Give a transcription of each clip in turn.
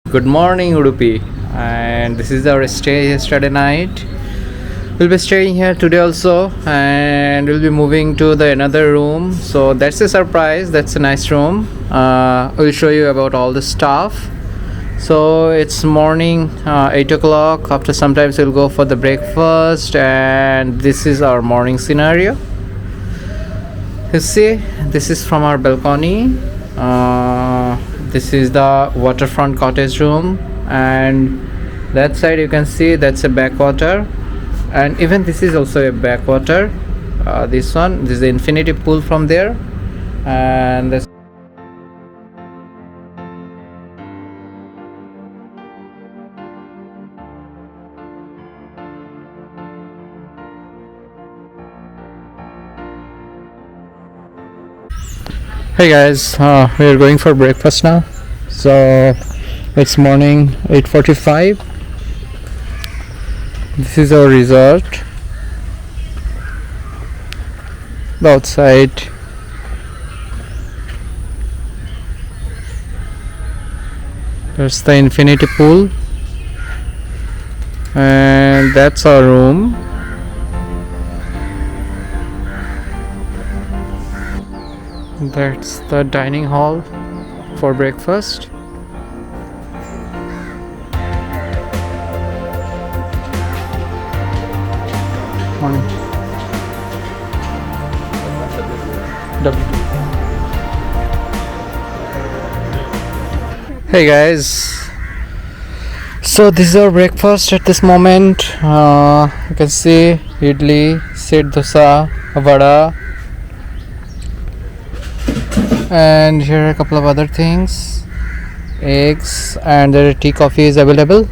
Good morning, Udupi, and this is our stay yesterday night. We'll be staying here today also, and we'll be moving to the another room. So that's a surprise. That's a nice room. We'll show you about all the stuff. So it's morning, 8 o'clock. After sometimes we'll go for the breakfast, and this is our morning scenario. You see, this is from our balcony. This is the waterfront cottage room, and that side you can see that's a backwater, and even this is also a backwater. This is the infinity pool from there, and this. Hey guys, we are going for breakfast now. So it's morning 8:45. This is our resort. The outside. There's the infinity pool, and that's our room. That's the dining hall for breakfast. Morning. Hey guys, so this is our breakfast at this moment. You can see idli, set dosa, vada, and here are a couple of other things, eggs, and there tea coffee is available,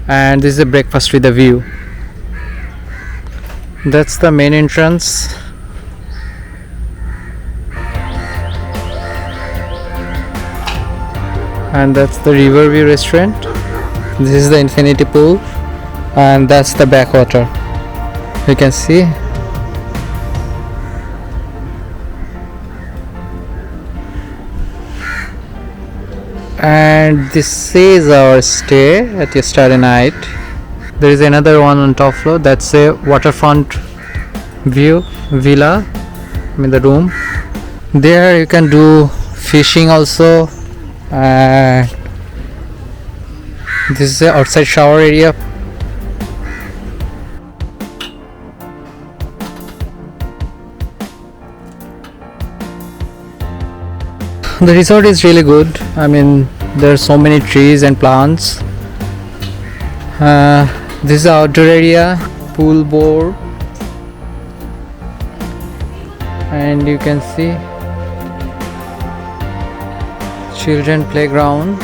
and this is a breakfast with a view. That's the main entrance, and that's the Riverview restaurant. This is the infinity pool, and that's the backwater. You can see. And this is our stay at yesterday night. There is another one on top floor. That's a waterfront view villa. I mean the room. There you can do fishing also. This is the outside shower area. The resort is really good. I mean, there are so many trees and plants. This is the outdoor area, pool board, and you can see children playground.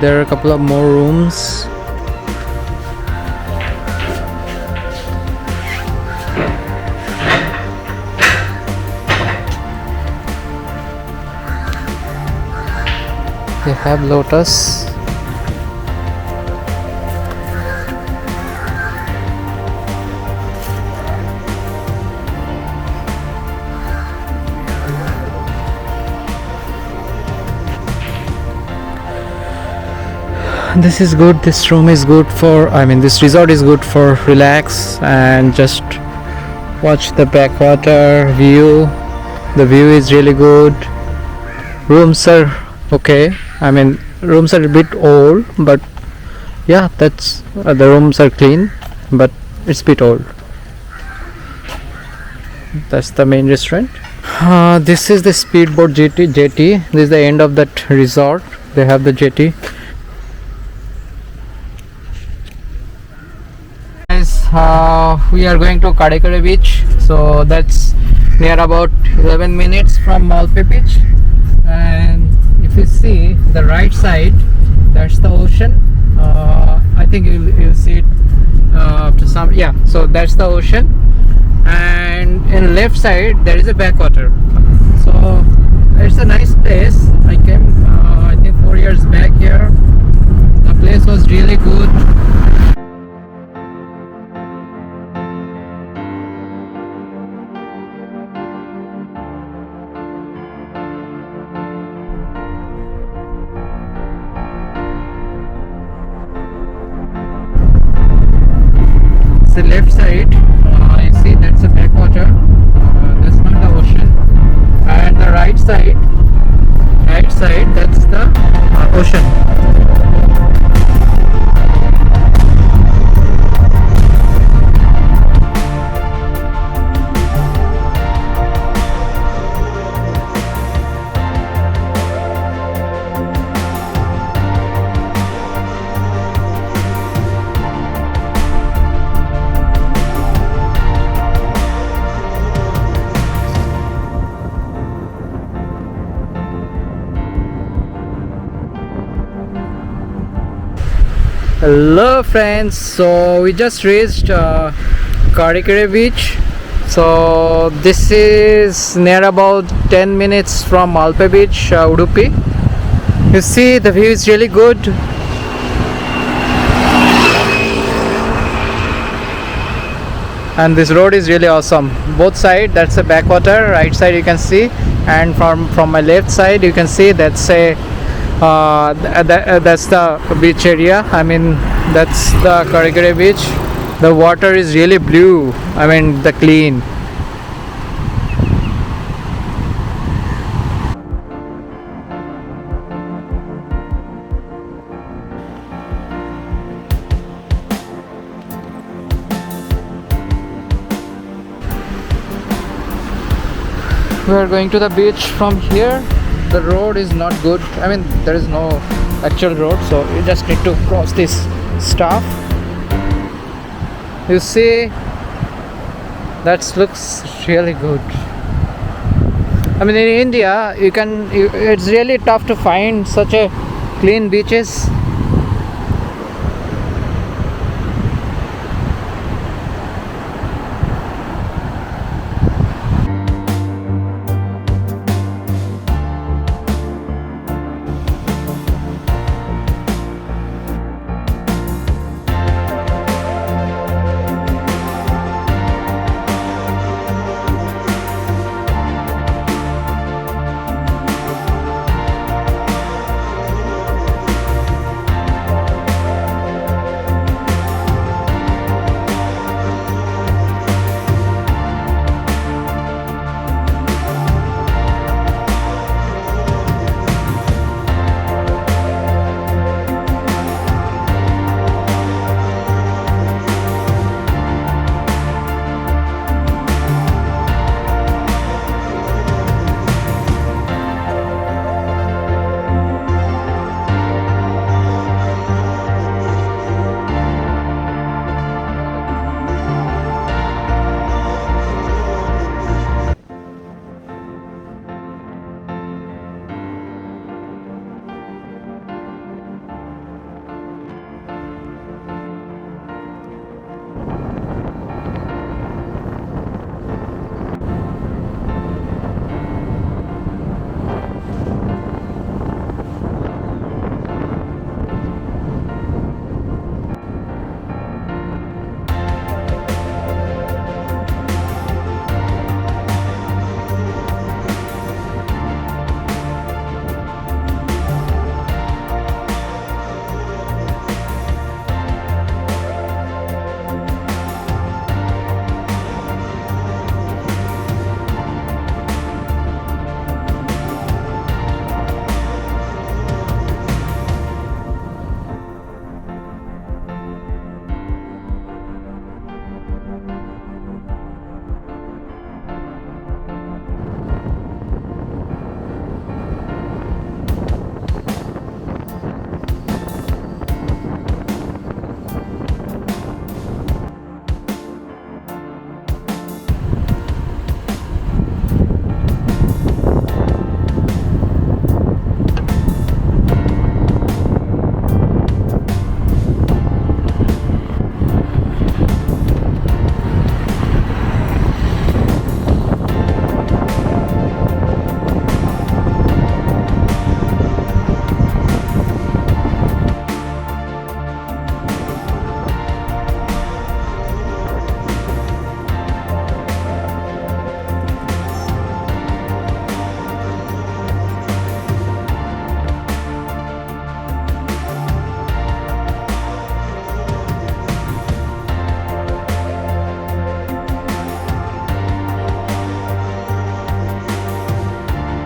There are a couple of more rooms. They have lotus. This is good. This room is good for, I mean, this resort is good for relax and just watch the backwater view. The view is really good. Rooms are okay. I mean, rooms are a bit old, but yeah, that's the rooms are clean, but it's a bit old. That's the main restaurant. This is the speedboat jetty. This is the end of that resort. They have the jetty. Guys, we are going to Padukere Beach. So that's near about 11 minutes from Malpe Beach. And if you see the right side, that's the ocean. I think you'll see it after some, yeah, so that's the ocean, and in left side there is a backwater. So it's a nice place. I came I think 4 years back here. The place was really good. that's the left side. You see, that's a backwater. That's not the ocean. And the right side, that's the ocean. Hello friends, so we just reached Karnataka Beach. So this is near about 10 minutes from Alpe Beach, Udupi. You see, the view is really good. And this road is really awesome. Both sides, that's a backwater. Right side you can see, and from my left side you can see that's a that's the beach area. I mean, that's the Karnataka Beach. The water is really blue. I mean, the clean. We are going to the beach from here. The road is not good. I mean, there is no actual road, so you just need to cross this stuff. You see, that looks really good. I mean, in India, it's really tough to find such a clean beaches.